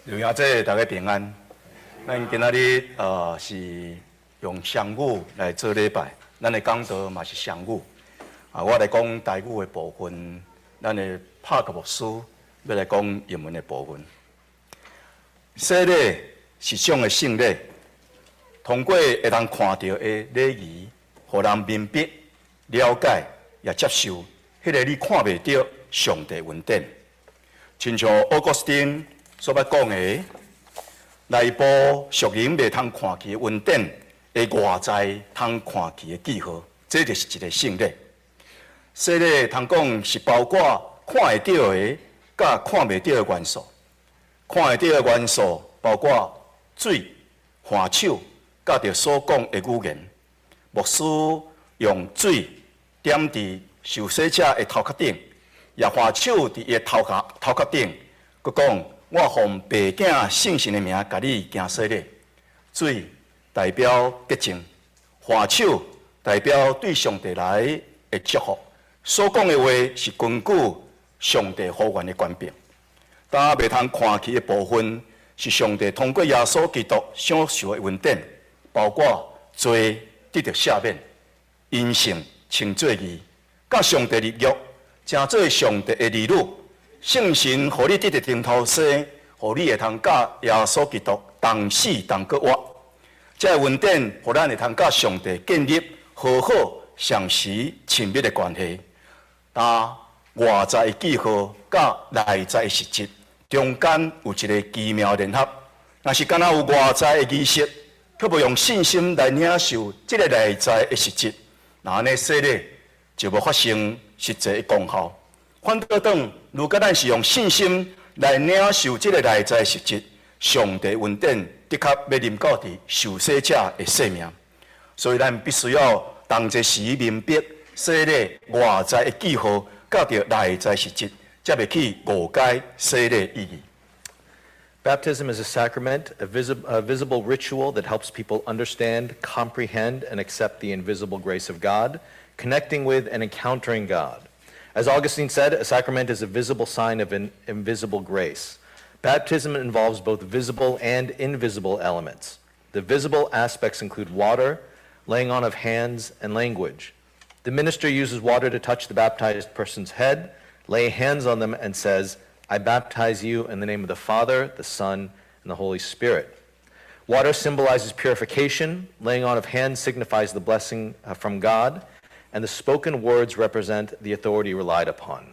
刘兄弟，大家平安。咱今仔日是用双语来做礼拜，咱的讲道嘛是双语。我来讲台语的部分，咱的帕克牧师要来讲英文的部分。洗礼是上的圣礼，通过会当看到的礼仪，互人明白、了解也接受，迄个你看袂到上帝恩典。亲像奥古斯丁所捌讲的，内部属灵未通看见的恩典，的外在通看见的记号，这就是一个圣礼。洗礼通讲是包括看会到的，甲看袂到的元素。看会到的元素包括水、hand手，甲着所讲的语言。牧师用水点伫受洗者的头壳顶，也hand手伫伊的头壳顶，佮讲我奉爸囝圣神的名，甲你行洗礼。水代表洁净，hand手代表对上帝来的祝福。所讲的话是根据上帝呼愿的权柄。但未通看起的部分，是上帝通过耶稣基督享受的恩典，包括罪得到赦免、因信称做义，甲上帝立约，成做上帝的儿女。圣神互你得到顶头生，互你会通甲耶稣基督同死同搁活。这恩典互咱会通甲上帝建立和好、相时亲密的关系。但外在的记号甲内在的实质，中间有一个奇妙联合。若是敢若有外在的仪式，却无用信心来领受这个内在的实质，那安尼洗礼就无发生实际的功效。反倒等，如果咱是用信心来领受这个内在的实质，上帝恩典的确要临到伫受洗者的生命。所以咱必须要同一时明白洗礼外在的记号，甲着内在实质，才袂去误解洗礼意义。Baptism is a sacrament, a visible ritual that helps people understand, comprehend, and accept the invisible grace of God, connecting with and encountering God. As Augustine said, a sacrament is a visible sign of an invisible grace. Baptism involves both visible and invisible elements. The visible aspects include water, laying on of hands, and language. The minister uses water to touch the baptized person's head, lay hands on them, and says, I baptize you in the name of the Father, the Son, and the Holy Spirit. Water symbolizes purification, laying on of hands signifies the blessing from God, and the spoken words represent the authority relied upon.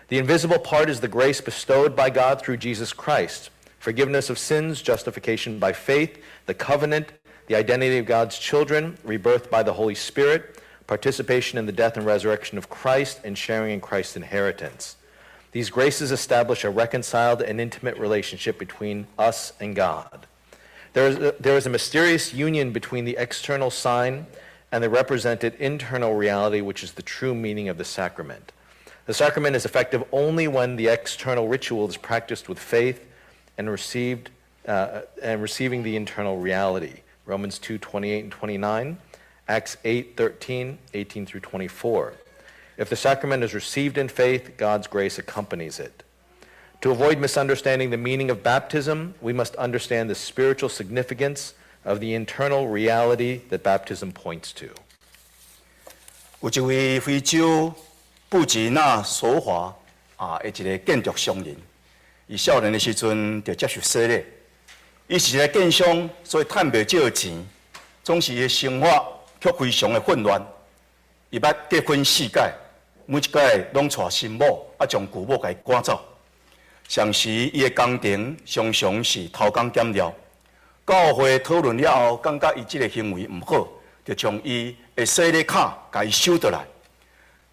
The invisible part is the grace bestowed by God through Jesus Christ, forgiveness of sins, justification by faith, the covenant, the identity of God's children, rebirth by the Holy Spirit, participation in the death and resurrection of Christ, and sharing in Christ's inheritance. These graces establish a reconciled and intimate relationship between us and God. There is a mysterious union between the external sign and the represented internal reality, which is the true meaning of the sacrament. The sacrament is effective only when the external ritual is practiced with faith and receiving the internal reality. Romans 2:28 and 29, Acts 8:13, 18 through 24. If the sacrament is received in faith, God's grace accompanies it. To avoid misunderstanding the meaning of baptism, we must understand the spiritual significance of the internal reality that baptism points to. 有一位非洲布吉纳索华的一个建筑商人，伊少年的时阵就接受洗礼。伊是一个建商，所以赚袂少钱，总是伊的生活却非常的混乱。伊捌结婚4届，每一届拢娶新某，将旧某给赶走。上时伊的工程常常是偷工减料。教会讨论了后，感觉伊这个行为唔好，就将伊的洗礼卡甲伊收倒来。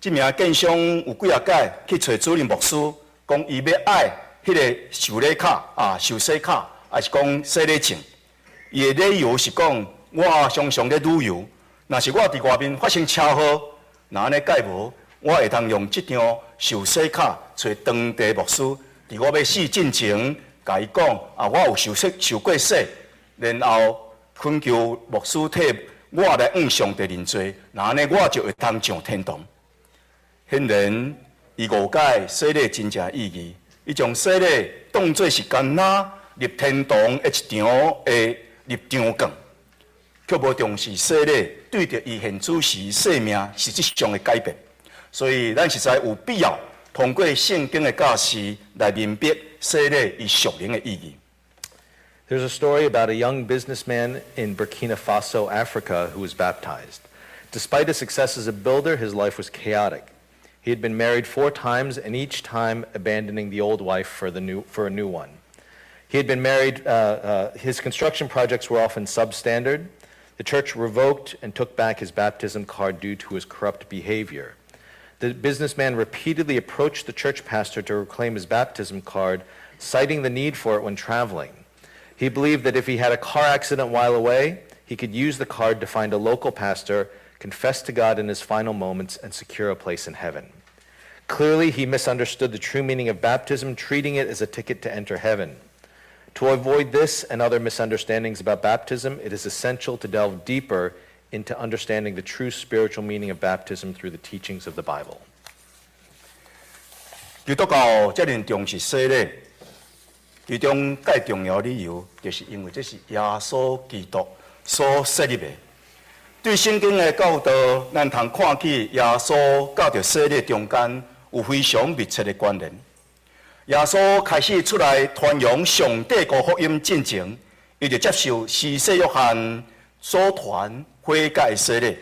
这名建商有几啊届去找主任牧师，讲伊要爱迄个受礼卡受洗卡，还是讲洗礼证。伊的理由是讲，我常常咧旅游，若是我伫外面发生车祸，那安尼介无，我会通用这张受洗卡找当地牧师，伫我要死之前，甲伊讲我有受过洗。然后恳求牧师替我来向上帝认罪，那安尼我就会当上天堂。显然，伊误解洗礼真正意义，伊将洗礼当作是艰难入天堂的一场的入场券，却无重视洗礼对着伊现主时生命实质上的改变。所以，咱实在有必要通过圣经的教示来明白洗礼伊属灵的意义。There's a story about a young businessman in Burkina Faso, Africa, who was baptized. Despite his success as a builder, his life was chaotic. He had been married 4 times, and each time abandoning the old wife for a new one. He had been married, his construction projects were often substandard. The church revoked and took back his baptism card due to his corrupt behavior. The businessman repeatedly approached the church pastor to reclaim his baptism card, citing the need for it when traveling. He believed that if he had a car accident while away, he could use the card to find a local pastor, confess to God in his final moments, and secure a place in heaven. Clearly, he misunderstood the true meaning of baptism, treating it as a ticket to enter heaven. To avoid this and other misunderstandings about baptism, it is essential to delve deeper into understanding the true spiritual meaning of baptism through the teachings of the Bible. 基督教遮尔重视洗礼，其中最重要理由，就是因为这是耶稣基督所设立的。对圣经的教导，咱通看起耶稣教着洗礼中间有非常密切的关联。耶稣开始出来传扬上帝国福音进前，伊就接受施洗约翰所传悔改洗礼。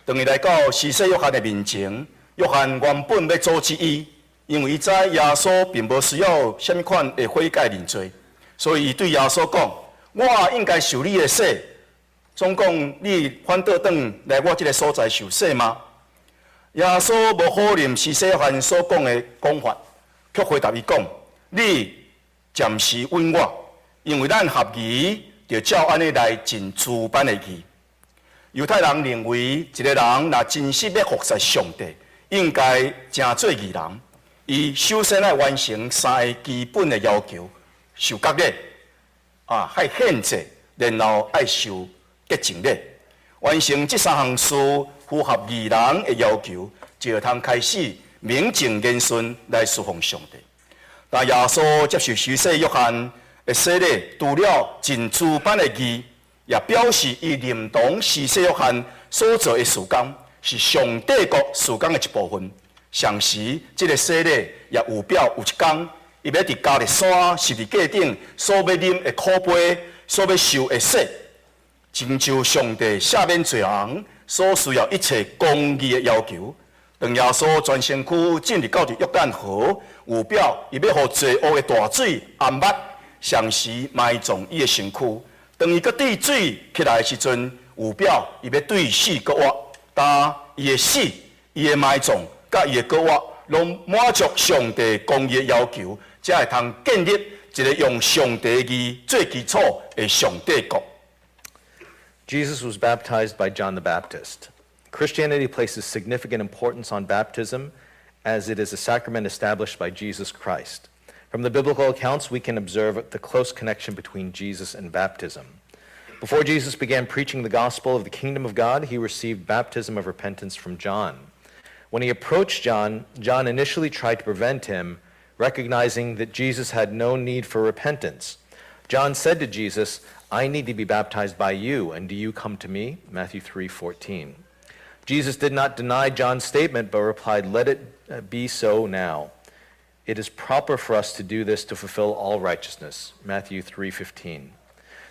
当伊来到施洗约翰的面前，约翰原本要阻止伊，因为伊知耶稣并无需要什么款的悔改认罪，所以伊对耶稣讲：“我应该受你的洗。总讲你反倒转来我这个所在受洗吗？”耶稣无否认施洗约翰所讲的讲法。却回答伊讲：“你暂时问我，因为咱合宜就照安尼来尽主办的义。”犹太人认为，一个人若真实要服侍上帝，应该正做义人。伊首先要完成3个基本的要求：受割礼，爱献祭，然后爱受洁净礼。完成这3项事，符合义人的要求，就会通开始名正言顺来侍奉上帝。但耶稣接受施洗约翰的洗礼，除了尽主办的义，也表示伊认同施洗约翰所做的事工是上帝国事工的一部分。同时，这个洗礼也有表有一天，伊要伫加利山十字架顶所要啉的苦杯，所要受的洗，成就上帝赦免罪人所需要一切公义的要求。当耶稣全身躯进入到约旦河，有表伊要互罪恶的大水淹没，同时埋葬伊的身躯。当伊搁对水起来的时阵，有表伊要对死搁活，但伊的死、伊的埋葬、甲伊的搁活，拢满足上帝公义的要求，才会通建立一个用上帝的义做基础的上帝国。Jesus was baptized by John the Baptist. Christianity places significant importance on baptism as it is a sacrament established by Jesus Christ. From the biblical accounts, we can observe the close connection between Jesus and baptism. Before Jesus began preaching the gospel of the kingdom of God, he received baptism of repentance from John. When he approached John, John initially tried to prevent him, recognizing that Jesus had no need for repentance. John said to Jesus, "I need to be baptized by you, and do you come to me?" Matthew 3:14. Jesus did not deny John's statement, but replied, "Let it be so now. It is proper for us to do this to fulfill all righteousness." Matthew 3:15.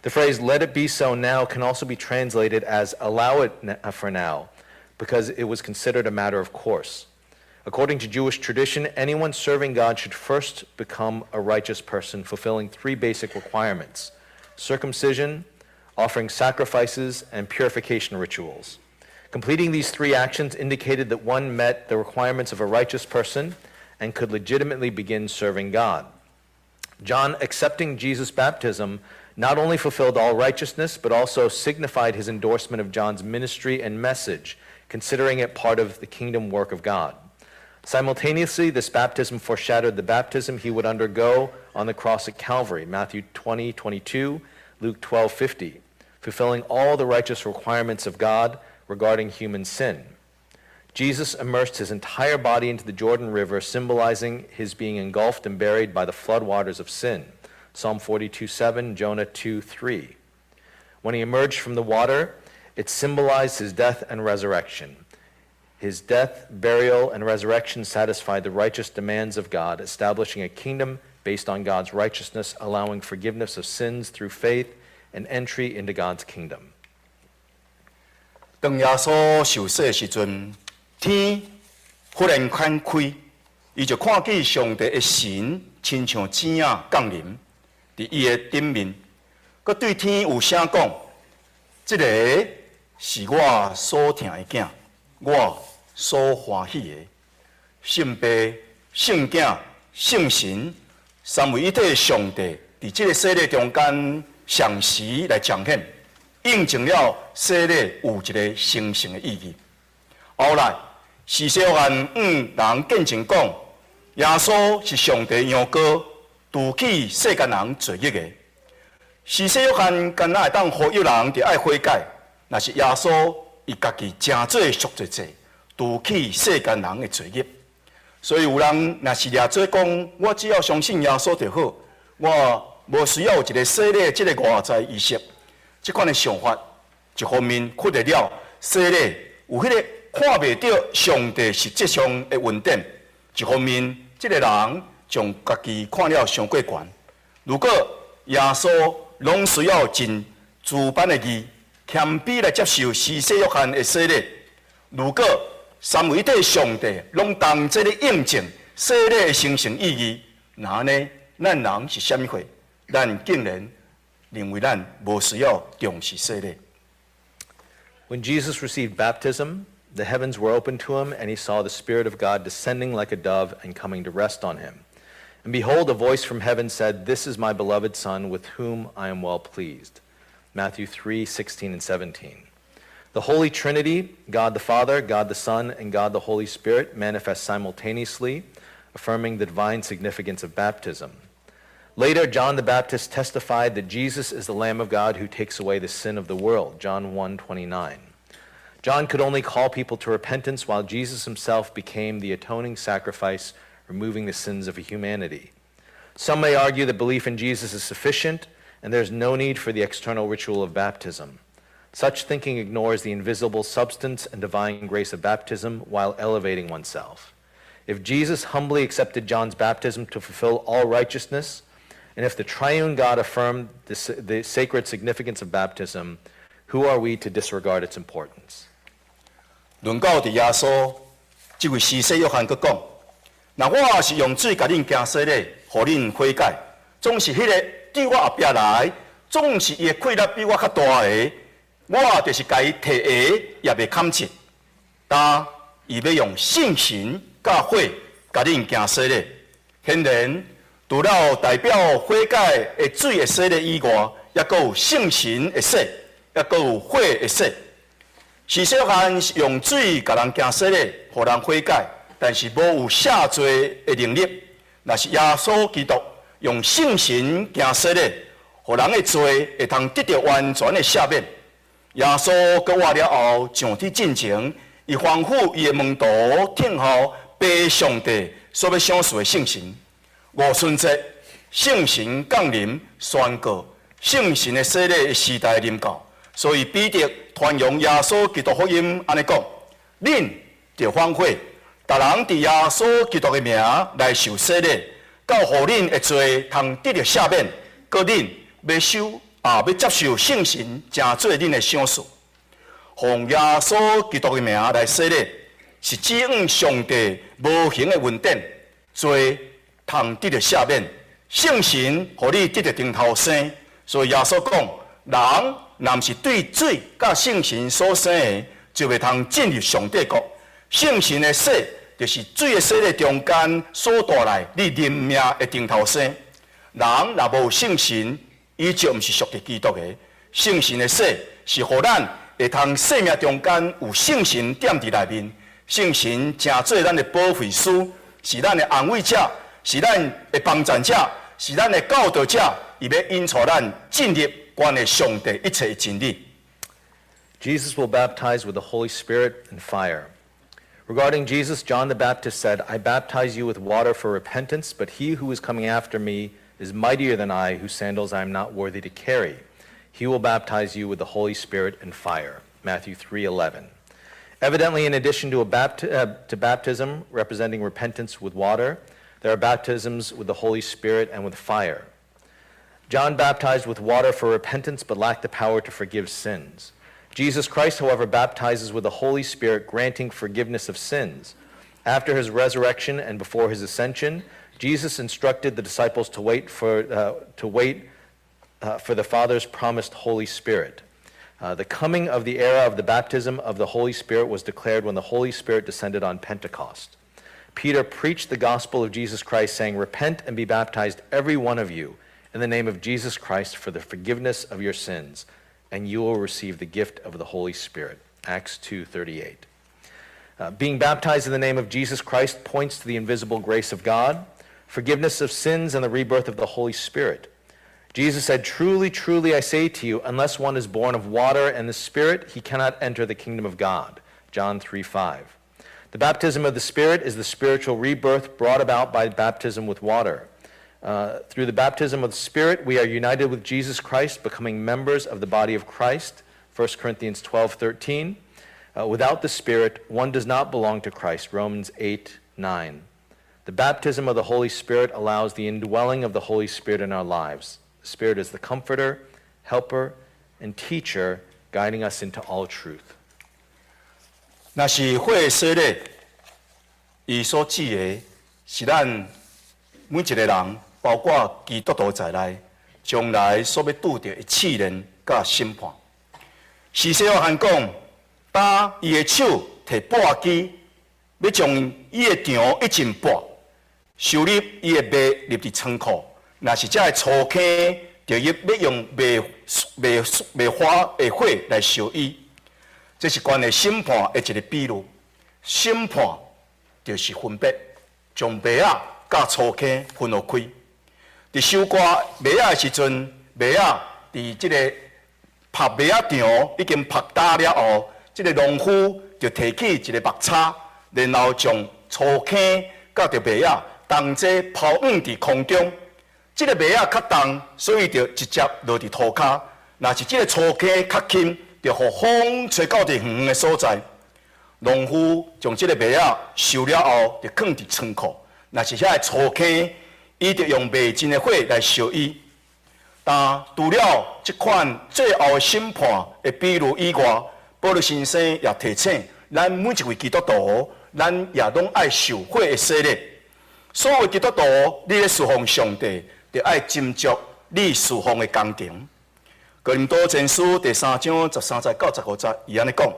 The phrase, "let it be so now," can also be translated as "allow it for now," because it was considered a matter of course. According to Jewish tradition, anyone serving God should first become a righteous person, fulfilling 3 basic requirements: circumcision, offering sacrifices, and purification rituals. Completing these 3 actions indicated that one met the requirements of a righteous person and could legitimately begin serving God. John accepting Jesus' baptism not only fulfilled all righteousness, but also signified his endorsement of John's ministry and message, considering it part of the kingdom work of God. Simultaneously, this baptism foreshadowed the baptism he would undergo on the cross at Calvary, Matthew 20:22, Luke 12:50, fulfilling all the righteous requirements of God regarding human sin. Jesus immersed his entire body into the Jordan River, symbolizing his being engulfed and buried by the floodwaters of sin. Psalm 42:7, Jonah 2:3. When he emerged from the water, it symbolized his death and resurrection. His death, burial, and resurrection satisfied the righteous demands of God, establishing a kingdom based on God's righteousness, allowing forgiveness of sins through faith and entry into God's kingdom. 当耶稣受洗的时阵，天忽然间开，伊就看见上帝的神亲像星仔降临伫伊的顶面，佮对天有声讲：“这个是我所疼的囝，我所欢喜的。”圣父、圣囝、圣神三位一体的上帝，伫这个世界中间详时来彰显。印证了洗礼有一个神圣的意义。后来，施洗约翰人见证讲，耶稣是上帝羊羔，除去世间人罪孽的。施洗约翰敢若会当呼吁人着爱悔改，那是耶稣伊家己真做赎罪祭，除去世间人的罪孽。所以有人若是掠做讲，我只要相信耶稣就好，我无需要有一个洗礼这个外在仪式。这款的想法，一方面缺乏了洗礼有迄个看袂到上帝实质上的稳定；一方面，这个人将家己看了上过悬。如果耶稣拢需要尽自班的义，谦卑来接受施洗约翰的洗礼；如果三位一体上帝拢同这个印证洗礼的神圣意义，那呢，咱人是虾米货？咱竟然认为咱无需要重视洗礼。When Jesus received baptism, the heavens were opened to him, and he saw the Spirit of God descending like a dove and coming to rest on him. And behold, a voice from heaven said, "This is my beloved Son, with whom I am well pleased." Matthew 3:16 and 17. The Holy Trinity, God the Father, God the Son, and God the Holy Spirit manifest simultaneously, affirming the divine significance of baptism. Later, John the Baptist testified that Jesus is the Lamb of God who takes away the sin of the world, John 1:29. John could only call people to repentance, while Jesus himself became the atoning sacrifice, removing the sins of humanity. Some may argue that belief in Jesus is sufficient, and there's no need for the external ritual of baptism. Such thinking ignores the invisible substance and divine grace of baptism while elevating oneself. If Jesus humbly accepted John's baptism to fulfill all righteousness, and if the triune God affirmed the sacred significance of baptism, who are we to disregard its importance? 论到伫耶稣，这位施洗约翰佫讲：，那我是用水甲恁行洗礼，互恁悔改，总是迄个对我后壁来，总是伊的气力比我较大的，我就是甲伊摕下也袂砍切。但伊要用信心甲火甲恁行洗礼，显然。除了代表悔改的水的洗礼以外，也佫有圣神的洗，也佫有火的洗。施洗约翰是用水甲人行洗礼，互人悔改，但是无有赦罪的能力。若是耶稣基督用圣神行洗礼，互人的罪会通得到完全的赦免。耶稣佫活了后上天进前，伊吩咐伊的门徒听候被上帝所要赏赐的圣神。五旬节，圣神降临，宣告圣神的洗礼的时代临到。所以彼得传扬耶稣基督福音，安尼讲：恁着反悔，逐人伫耶稣基督的名来受洗礼，到互恁的罪通得到赦免，搁恁要接受圣神，成做恁的赏赐。奉耶稣基督的名来洗礼，是指引上帝无形的恩典，罪。通得到赦免，圣神互你得到顶头生。所以耶稣讲，人若毋是对水甲圣神所生的，就袂通进入上帝国。圣神的洗，就是水的洗礼中间所带来你人命的顶头生。人若无圣神，伊就毋是属于基督的。圣神的洗，是互咱会通生命中间有圣神点伫内面。圣神成做咱的保惠师，是咱的安慰者。是咱的帮助者，是咱的教导者，伊要引导咱进入关于上帝一切的真理。Jesus will baptize with the Holy Spirit and fire. Regarding Jesus, John the Baptist said, "I baptize you with water for repentance, but he who is coming after me is mightier than I, whose sandals I am not worthy to carry. He will baptize you with the Holy Spirit and fire. Matthew 3:11. Evidently, in addition to baptism representing repentance with water, there are baptisms with the Holy Spirit and with fire. John baptized with water for repentance but lacked the power to forgive sins. Jesus Christ, however, baptizes with the Holy Spirit, granting forgiveness of sins. After his resurrection and before his ascension, Jesus instructed the disciples to wait for the Father's promised Holy Spirit. The coming of the era of the baptism of the Holy Spirit was declared when the Holy Spirit descended on Pentecost. Peter preached the gospel of Jesus Christ, saying, "Repent and be baptized, every one of you, in the name of Jesus Christ for the forgiveness of your sins, and you will receive the gift of the Holy Spirit." Acts 2:38. Being baptized in the name of Jesus Christ points to the invisible grace of God, forgiveness of sins, and the rebirth of the Holy Spirit. Jesus said, "Truly, truly, I say to you, unless one is born of water and the Spirit, he cannot enter the kingdom of God." John 3:5. The baptism of the Spirit is the spiritual rebirth brought about by baptism with water. Through the baptism of the Spirit, we are united with Jesus Christ, becoming members of the body of Christ, 1 Corinthians 12:13. Without the Spirit, one does not belong to Christ, Romans 8:9. The baptism of the Holy Spirit allows the indwelling of the Holy Spirit in our lives. The Spirit is the comforter, helper, and teacher, guiding us into all truth. 若是火的洗礼，伊所指的是咱每一个人，包括基督徒在内，将来所要拄到的试炼甲审判。是说约翰讲，当伊的手摕簸箕，要将伊的场一尽簸，收入伊的麦入伫仓库。若是遮的粗坑，就要用麦花的火来烧伊。这是关于审判的一个比喻。审判就是分别，将麦仔甲粗坑分落开。伫收割麦仔的时阵，麦仔伫即个拍麦仔场已经拍打了后，即个农夫就提起一个木叉，然后将粗坑甲着麦仔同齐抛往伫空中。即个麦仔较重，所以就直接落伫土骹。若是即个粗坑较轻，就互风吹到伫远的所在。农夫将即个麦仔收了后，就放伫仓库。若是遐个粗坑，伊就用未尽的火来烧伊。但除了即款最后的审判的比喻以外，保罗先生也提醒咱每一位基督徒，咱也拢爱受火的洗礼。所有基督徒，你咧侍奉上帝，就爱斟酌你侍奉的工程。哥林多前书第3章13节到15节，伊安尼讲：，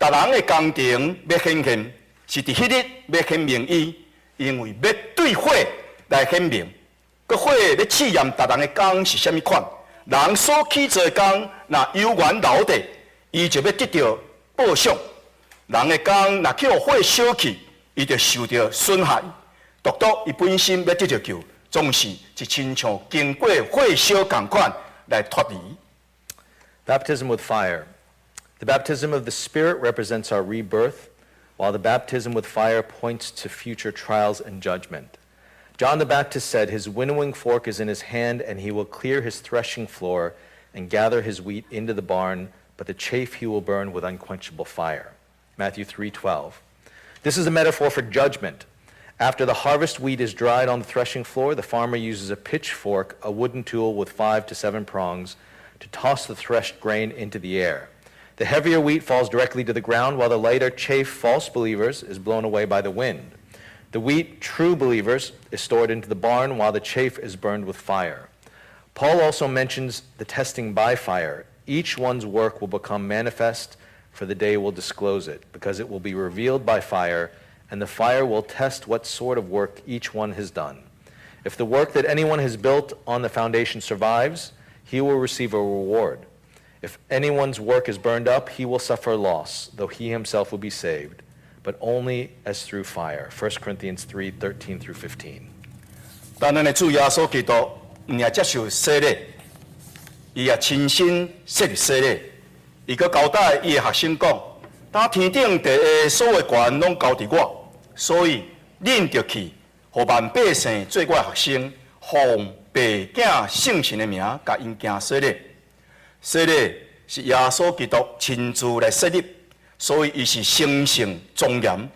逐人的工程要显现，是伫迄日要显明伊，因为要对火来显明。个火要试验逐人的工是虾米款，人所起做的工，若有缘留地，伊就要得到报赏；人的工若去互火烧去，伊就受到损害。独独伊本身要得到救，总是一亲像经过火烧共款来脱离。Baptism with fire. The baptism of the Spirit represents our rebirth, while the baptism with fire points to future trials and judgment. John the Baptist said, "His winnowing fork is in his hand, and he will clear his threshing floor and gather his wheat into the barn, but the chaff he will burn with unquenchable fire." Matthew 3:12. This is a metaphor for judgment. After the harvest wheat is dried on the threshing floor, the farmer uses a pitchfork, a wooden tool with 5 to 7 prongs, to toss the threshed grain into the air. The heavier wheat falls directly to the ground, while the lighter chaff, false believers, is blown away by the wind. The wheat, true believers, is stored into the barn, while the chaff is burned with fire. Paul also mentions the testing by fire. Each one's work will become manifest, for the day will disclose it, because it will be revealed by fire, and the fire will test what sort of work each one has done. If the work that anyone has built on the foundation survives, he will receive a reward. If anyone's work is burned up, he will suffer loss, though he himself will be saved, but only as through fire. 1 Corinthians 3:13 through 15. 但咱的主耶稣基督唔也接受洗礼，伊也亲身设立洗礼。伊佮交代伊的学生讲：，当天顶地下所有权拢交伫我，所以恁着去，互万百姓做我的学生，奉爸囝圣神的名，甲因行洗礼。洗礼是耶稣基督亲自来设立，所以伊是神圣庄严。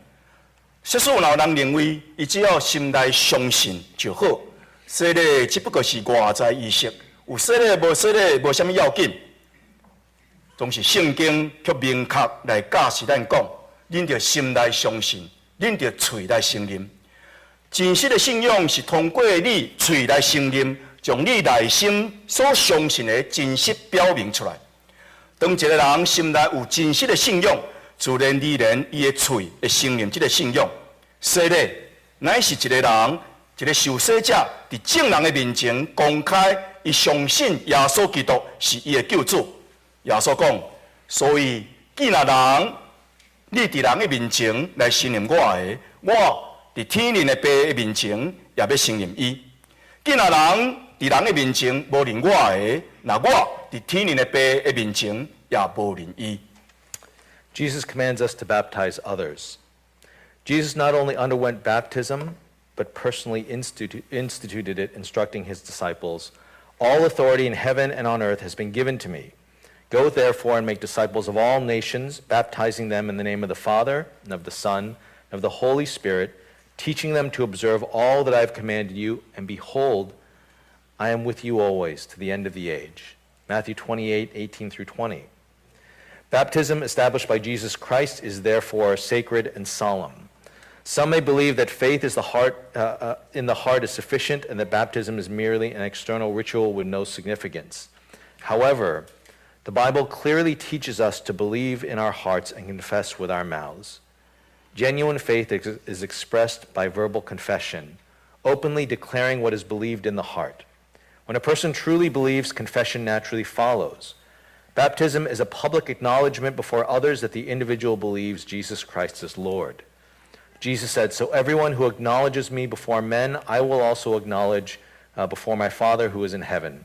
即使有人认为伊只要心内相信就好，洗礼只不过是外在仪式，有洗礼无洗礼无啥物要紧。总是圣经却明确来教示咱讲，恁着心内相信，恁着嘴来承认。真实的信仰是通过你嘴来承认，将你内心所相信的真实表明出来。当一个人心内有真实的信仰，自然而然伊的嘴会承认这个信仰。洗礼乃是一个人，一个受洗者，伫众人的面前公开，伊相信耶稣基督是伊的救主。耶稣讲，所以既然人你伫人的面前来承认我的，我伫天灵的爸的面前也要承认伊。既然人伫人的面前无认我的，那我伫天灵的爸的面前也无认伊。Jesus commands us to baptize others. Jesus not only underwent baptism, but personally instituted it, instructing his disciples, "All authority in heaven and on earth has been given to me. Go therefore and make disciples of all nations, baptizing them in the name of the Father, and of the Son, and of the Holy Spirit, teaching them to observe all that I have commanded you, and behold, I am with you always to the end of the age." Matthew 28:18 through 20. Baptism established by Jesus Christ is therefore sacred and solemn. Some may believe that faith in the heart is sufficient and that baptism is merely an external ritual with no significance. However, the Bible clearly teaches us to believe in our hearts and confess with our mouths. Genuine faith is expressed by verbal confession, openly declaring what is believed in the heart. When a person truly believes, confession naturally follows. Baptism is a public acknowledgement before others that the individual believes Jesus Christ is Lord. Jesus said, "So everyone who acknowledges me before men, I will also acknowledge before my Father who is in heaven.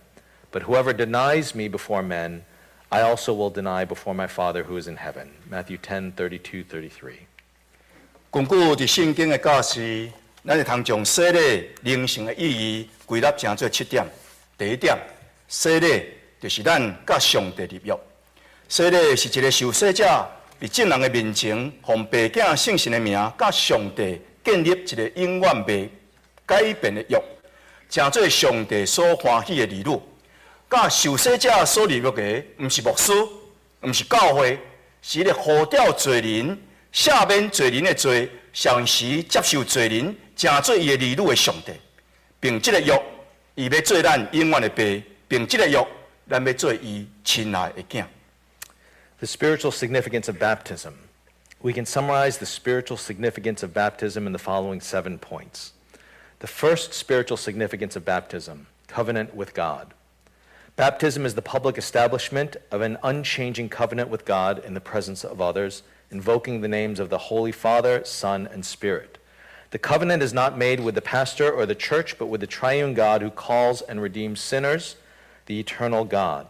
But whoever denies me before men, I also will deny before my Father who is in heaven." Matthew 10:32-33. 根据伫圣经的教示，咱会通将洗礼灵性的意义归纳成做7点。第一点，洗礼就是咱甲上帝立约。洗礼是一个受洗者伫众人的面前，奉爸囝圣神的名，甲上帝建立一个永远未改变的约，成做上帝所欢喜的儿女。甲受洗者所立约的，毋是牧师，毋是教会，是咧呼召罪人、赦免罪人的罪，常时接受罪人，成做伊的儿女的上帝。并这个约，伊要做咱永远的爸，并这个约，咱要做伊亲爱的囝。The spiritual significance of baptism. We can summarize the spiritual significance of baptism in the following 7 points. The first spiritual significance of baptism, covenant with God. Baptism is the public establishment of an unchanging covenant with God in the presence of others, invoking the names of the Holy Father, Son, and Spirit. The covenant is not made with the pastor or the church, but with the triune God who calls and redeems sinners, the eternal God.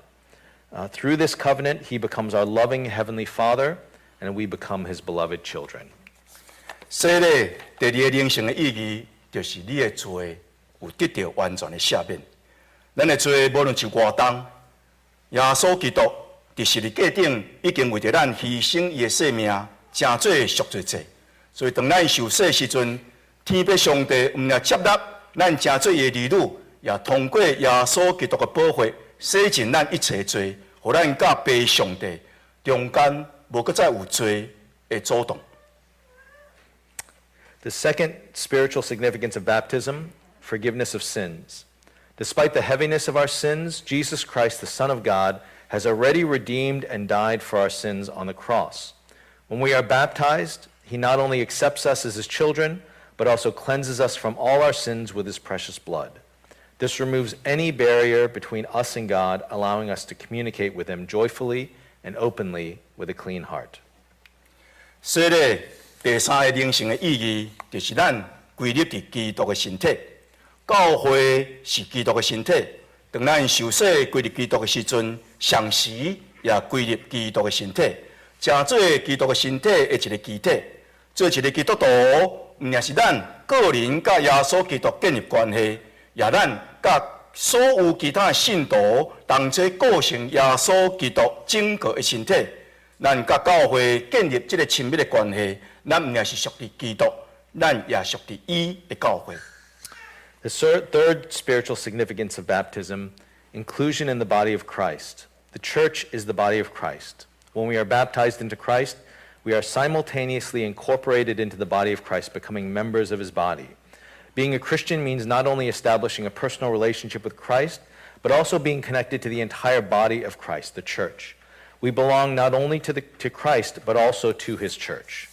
Through this covenant, he becomes our loving Heavenly Father, and we become his beloved children. 洗礼第二个灵性的意义，就是你的罪有得到完全的赦免。咱的罪无论是偌重，耶稣基督伫十字架顶已经为着咱牺牲伊的性命，成做赎罪祭。所以当咱受洗的时阵，天父上帝毋但接纳咱成做伊的儿女，也通过耶稣基督的保护，洗净咱一切罪，互咱甲爸上帝中间无搁再有罪的阻挡。The second spiritual significance of baptism, forgiveness of sins. Despite the heaviness of our sins, Jesus Christ, the Son of God, has already redeemed and died for our sins on the cross. When we are baptized, he not only accepts us as his children, but also cleanses us from all our sins with his precious blood. This removes any barrier between us and God, allowing us to communicate with him joyfully and openly with a clean heart. 洗礼第三个灵性的意义，就是咱归入伫基督的身体。教会是基督的身体，当咱受洗归入基督的时阵，常时也归入基督的身体，成做基督的身体的一个肢体。做一个基督徒，毋但是咱个人甲耶稣基督建立关系，也咱甲所有其他的信徒同齐构成耶稣基督整个的身体。咱甲教会建立这个亲密的关系，咱唔也是属于基督，咱也属于伊的教会。The third spiritual significance of baptism, inclusion in the body of Christ. The church is the body of Christ. When we are baptized into Christ, we are simultaneously incorporated into the body of Christ, becoming members of his body. Being a Christian means not only establishing a personal relationship with Christ, but also being connected to the entire body of Christ, the church. We belong not only to Christ, but also to his church.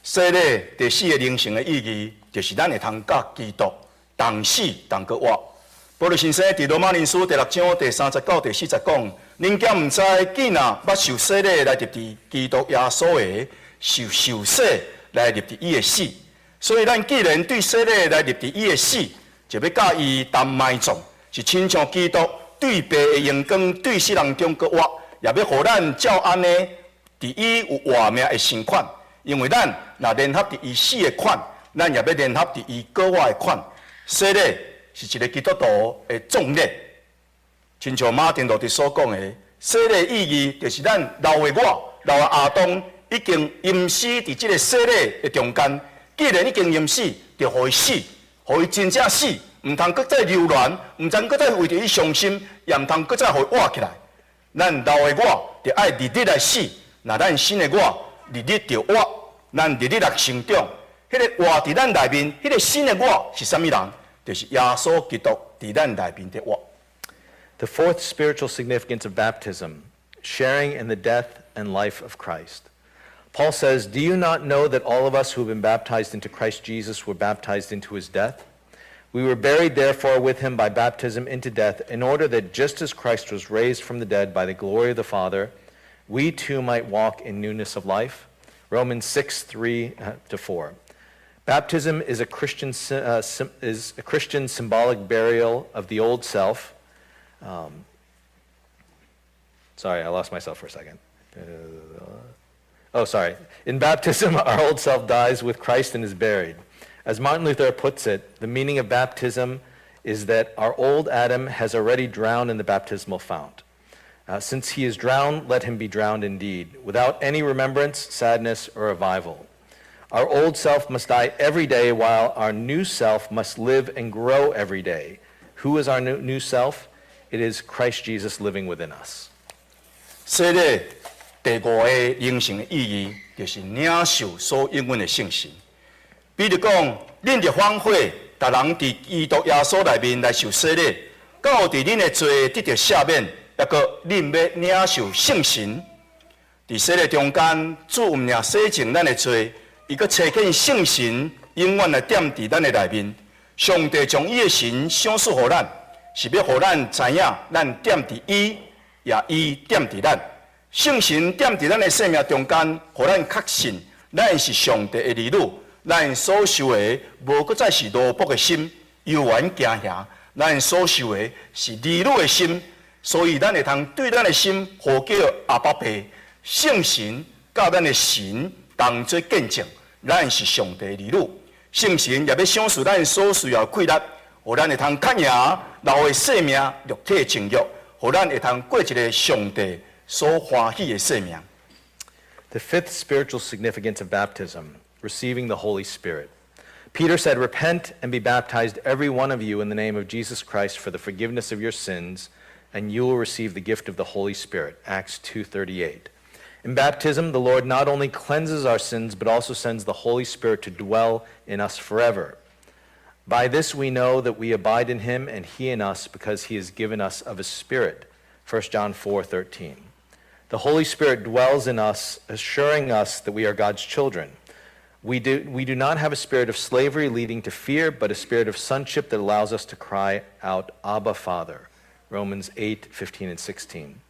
洗礼第四个灵性的意义，就是咱会通甲基督同死同搁活。保罗先生伫罗马人书第6章第39、第40讲：恁敢毋知，既然捌受洗礼来入伫基督耶稣的，受洗来入伫伊的死。所以，咱既然对洗礼来入伫伊的死，就要甲伊同埋葬，是亲像基督对白的阳光对死人中搁活，也要互咱照安尼伫伊有活命的生款。因为咱若联合伫伊死的款，咱也要联合伫伊搁活的款。洗礼是一个基督徒的壮烈，亲像马丁路德所讲的，洗礼意义就是咱老的我、老的亚当已经淹死伫这个洗礼的中间。既然已经淹死，就互伊死，互伊真正死，唔通搁再流恋，唔通搁再为着伊伤心，也唔通搁再互伊活起来。咱老的我就爱日日来死，那咱新的我日日就活，咱日日来成长。迄个活伫咱内面，迄个新的我是啥物人？就是耶稣基督伫咱内面的活。The fourth spiritual significance of baptism, sharing in the death and life of Christ. Paul says, "Do you not know that all of us who have been baptized into Christ Jesus were baptized into his death? We were buried therefore with him by baptism into death, in order that just as Christ was raised from the dead by the glory of the Father, we too might walk in newness of life." Romans 6:3-4. Baptism is a Christian symbolic burial of the old self. Sorry, I lost myself for a second. In baptism, our old self dies with Christ and is buried. As Martin Luther puts it, the meaning of baptism is that our old Adam has already drowned in the baptismal fount. Since he is drowned, let him be drowned indeed, without any remembrance, sadness, or revival. Our old self must die every day, while our new self must live and grow every day. Who is our new self? It is Christ Jesus living within us. 洗礼第五个灵性的意义，就是领受所应允的圣神。比如讲，恁着反悔，逐人伫基督耶稣内面来受洗礼，到伫恁的罪得到赦免，也个恁要领受圣神。伫洗礼中间，主毋领洗净咱的罪。伊阁找见圣神，永远来踮伫咱的内面。上帝将伊的神赏赐予咱，是要予咱知影，咱踮伫伊，也伊踮伫咱。圣神踮伫咱的生命中间，予咱确信，咱是上帝的儿女，咱所受的无搁再是奴仆的心，犹原惊吓，咱所受的是儿女的心，所以咱会通对咱的心呼叫阿爸爸。圣神甲咱的神同做见证，咱是上帝的儿女。圣神也要赏赐咱所需要的气力，互咱会通较赢老的生命、肉体的情欲，互咱会通过一个上帝所欢喜的生命。The fifth spiritual significance of baptism, receiving the Holy Spirit. Peter said, "Repent and be baptized, every one of you, in the name of Jesus Christ for the forgiveness of your sins, and you will receive the gift of the Holy Spirit." Acts 2:38. In baptism, the Lord not only cleanses our sins, but also sends the Holy Spirit to dwell in us forever. By this we know that we abide in him and he in us, because he has given us of his Spirit. 1 John 4:13. The Holy Spirit dwells in us, assuring us that we are God's children. We do not have a spirit of slavery leading to fear, but a spirit of sonship that allows us to cry out, "Abba, Father." Romans 8:15 and 16.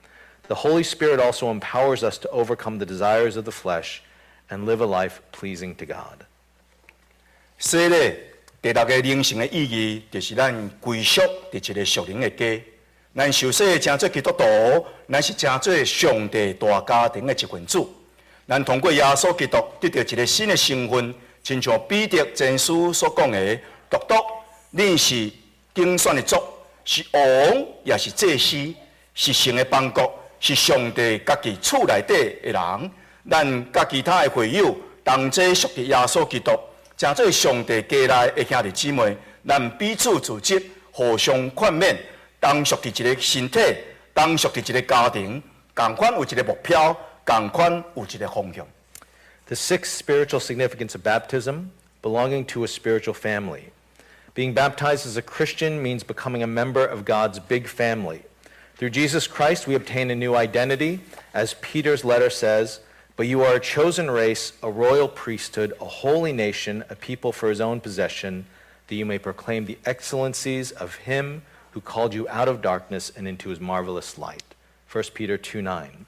The Holy Spirit also empowers us to overcome the desires of the flesh and live a life pleasing to God. 洗礼第六个灵性的意义，就是咱归属伫一个属灵的家。咱受洗成做基督徒，咱是成做上帝大家庭的一份子。咱通过耶稣基督得到一个新的身份，亲像彼得前书所讲的：“独独，恁是竞选的族，是王也是祭司，是神的邦国，是上帝家己厝内底的人。咱甲其他的会友同齐属于耶稣基督，诚做上帝家内的兄弟姊妹，咱彼此自责，互相劝勉，同属于一个身体，同属于一个家庭，共款有一个目标，共款有一个方向。The sixth spiritual significance of baptism, belonging to a spiritual family. Being baptized as a Christian means becoming a member of God's big family. Through Jesus Christ, we obtain a new identity, as Peter's letter says, but you are a chosen race, a royal priesthood, a holy nation, a people for his own possession, that you may proclaim the excellencies of him who called you out of darkness and into his marvelous light. 1 Peter 2:9.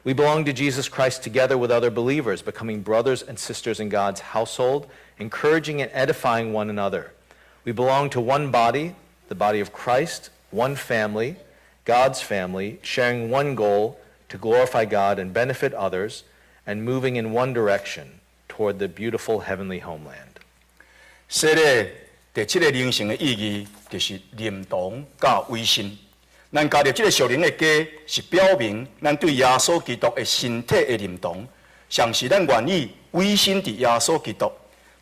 We belong to Jesus Christ together with other believers, becoming brothers and sisters in God's household, encouraging and edifying one another. We belong to one body, the body of Christ, one family, God's family, sharing one goal, to glorify God and benefit others, and moving in one direction toward the beautiful heavenly homeland. 洗礼第七个灵性的意义，就是认同甲委身。咱加入这个属灵的家，是表明咱对耶稣基督的身体的认同，像是咱愿意委身伫耶稣基督。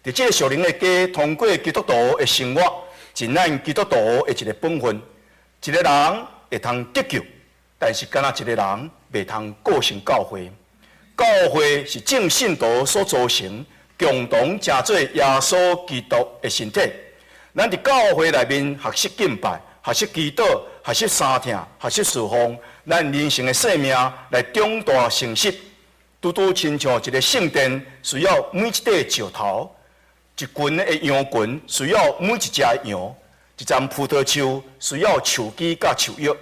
伫这个属灵的家，通过基督徒的生活，尽咱基督徒的一个本分。一个人会通得救，但是敢若一个人袂通构成教会。教会是正信徒所组成，共同成做耶稣基督的身体。咱伫教会内面学习敬拜、学习祈祷、学习三听、学习侍奉，咱人生的生命来长大成熟。拄拄亲像一个圣殿，需要每一块石头；一群的羊群需要每一只羊；一丛葡萄树需要树枝甲树叶；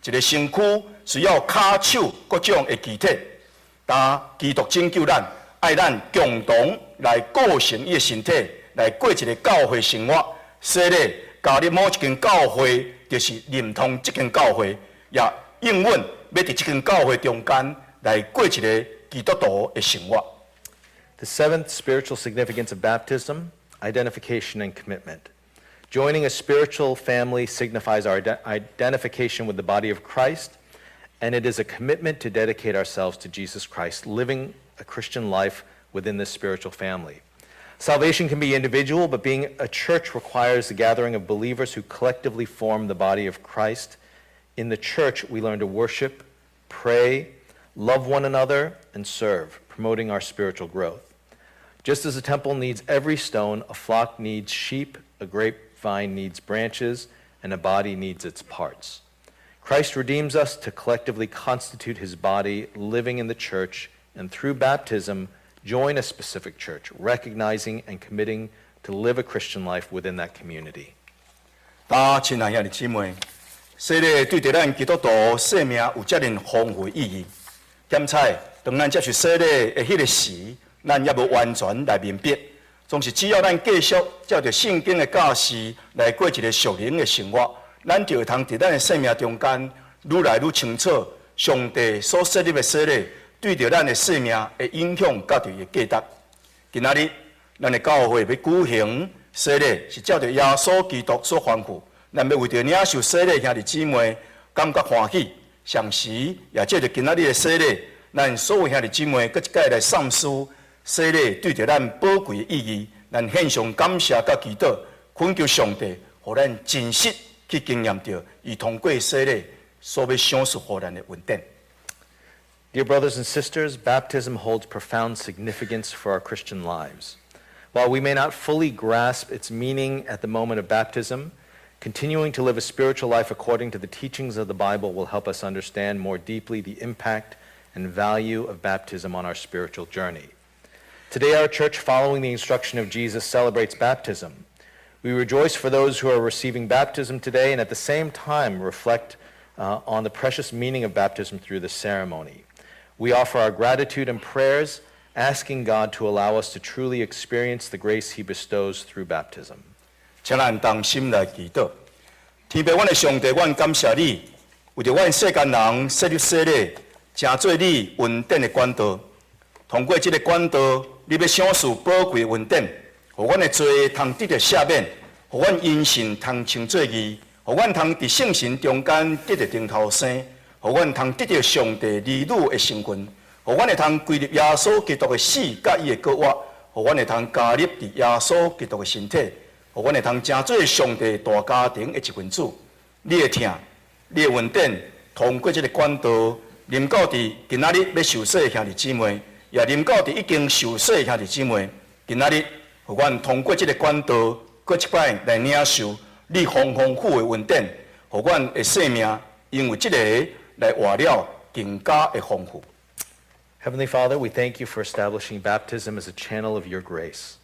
一个身躯需要骹手各种的肢体。但基督拯救咱，爱咱共同来构成伊的身体，来过一个教会生活。洗礼加入某一间教会，就是认同这间教会，也应允要伫这间教会中间来过一个基督徒的生活。The seventh spiritual significance of baptism, identification and commitment. Joining a spiritual family signifies our identification with the body of Christ, and it is a commitment to dedicate ourselves to Jesus Christ, living a Christian life within this spiritual family. Salvation can be individual, but being a church requires the gathering of believers who collectively form the body of Christ. In the church, we learn to worship, pray, love one another, and serve, promoting our spiritual growth. Just as a temple needs every stone, a flock needs sheep, a grapevine needs branches, and a body needs its parts. Christ redeems us to collectively constitute his body, living in the church, and through baptism, join a specific church, recognizing and committing to live a Christian life within that community. 亲爱兄弟姊妹，洗礼对着咱基督徒生命有遮尔丰富意义。检采，当咱接受洗礼的迄个时，咱也无完全来明白，总是只要咱继续照着圣经的教示来过一个属灵的生活，咱就会通伫咱的生命中间愈来愈清楚，上帝所设立的洗礼对着咱的生命的影响甲着伊的价值。今仔日，咱的教会要举行洗礼，是照着耶稣基督所吩咐，咱要为着领受洗礼兄弟姊妹感觉欢喜。上时也借着今仔日的洗礼，咱所有兄弟姊妹搁一届来三思洗礼对着咱宝贵的意义，咱献上感谢甲祈祷，恳求上帝，互咱真实去经验到伊通过洗礼所要享受互咱的恩典。Dear brothers and sisters, baptism holds profound significance for our Christian lives. While we may not fully grasp its meaning at the moment of baptism, continuing to live a spiritual life according to the teachings of the Bible will help us understand more deeply the impact and value of baptism on our spiritual journey. Today, our church, following the instruction of Jesus, celebrates baptism. We rejoice for those who are receiving baptism today and at the same time reflect on the precious meaning of baptism through the ceremony. We offer our gratitude and prayers, asking God to allow us to truly experience the grace he bestows through baptism. 请咱同心来祈祷。天父，阮的上帝，阮感谢你，为着阮世间人设立洗礼，成做你恩典的管道。通过这个管道，你要享受宝贵恩典，互阮的罪通得到赦免，互阮因信通称做义。互阮通伫圣神中间得到顶头生，互阮通得到上帝儿女的身份，互阮会通归入耶稣基督的死甲伊的国活，互阮会通加入伫耶稣基督的身体，互阮会通成做上帝大家庭的一份子。你会听，你会稳定，通过这个管道，临到伫今仔日要受洗的兄弟姊妹，也临到伫已经受洗的兄弟姊妹，今仔日，互阮通过这个管道，搁一摆来领受你丰丰富的恩典，互阮的生命因为这个来活了更加的丰富。 Heavenly Father, we thank you for establishing baptism as a channel of your grace.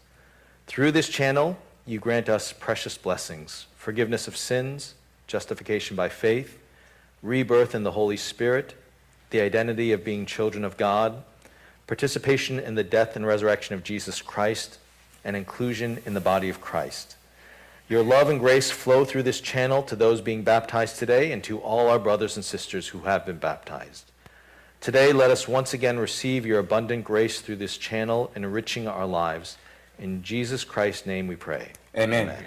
Through this channel, you grant us precious blessings, forgiveness of sins, justification by faith, rebirth in the Holy Spirit, the identity of being children of God, participation in the death and resurrection of Jesus Christ, and inclusion in the body of Christ. Your love and grace flow through this channel to those being baptized today and to all our brothers and sisters who have been baptized. Today, let us once again receive your abundant grace through this channel, enriching our lives. In Jesus Christ's name we pray. Amen. Amen.